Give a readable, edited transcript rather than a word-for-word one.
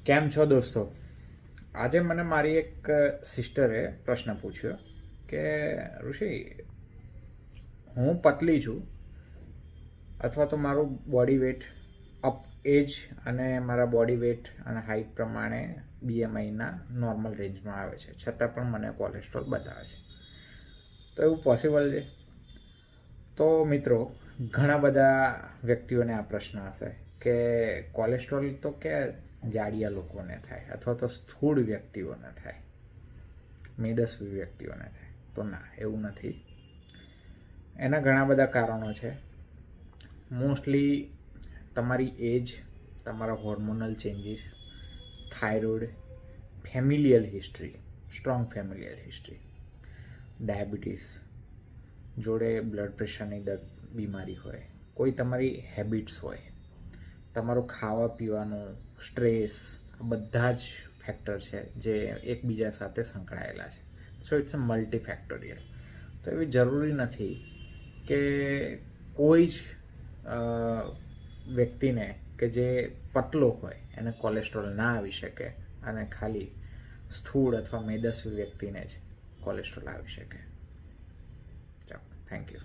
કેમ છો દોસ્તો? આજે મને મારી એક સિસ્ટરે પ્રશ્ન પૂછ્યો કે ઋષિ, હું પતલી છું અથવા તો મારું બોડી વેટ અપ એજ અને મારા બોડી વેટ અને હાઇટ પ્રમાણે BMIના નોર્મલ રેન્જમાં આવે છે, છતાં પણ મને કોલેસ્ટ્રોલ બતાવે છે. તો એવું પોસિબલ છે? તો મિત્રો, ઘણા બધા વ્યક્તિઓને આ પ્રશ્ન હશે કે કોલેસ્ટ્રોલ તો કે જાડિયા લોકોને થાય અથવા તો સ્થૂળ વ્યક્તિઓને થાય, મેદસ્વી વ્યક્તિઓને થાય. તો ના, એવું નથી. એના ઘણા બધા કારણો છે. મોસ્ટલી તમારી એજ, તમારા hormonal changes, thyroid, familial history, strong familial history, diabetes, જોડે બ્લડ પ્રેશરની બીમારી હોય, કોઈ તમારી હેબિટ્સ હોય, તમારું ખાવા પીવાનું, સ્ટ્રેસ, આ બધા જ ફેક્ટર છે જે એકબીજા સાથે સંકળાયેલા છે. So it's a multifactorial. તો એવી જરૂરી નથી કે કોઈ જ વ્યક્તિને કે જે પતલો હોય એને કોલેસ્ટ્રોલ ના આવી શકે અને ખાલી સ્થૂળ અથવા મેદસ્વી વ્યક્તિને જ કોલેસ્ટ્રોલ આવી શકે. ચાલો, થેન્ક યુ.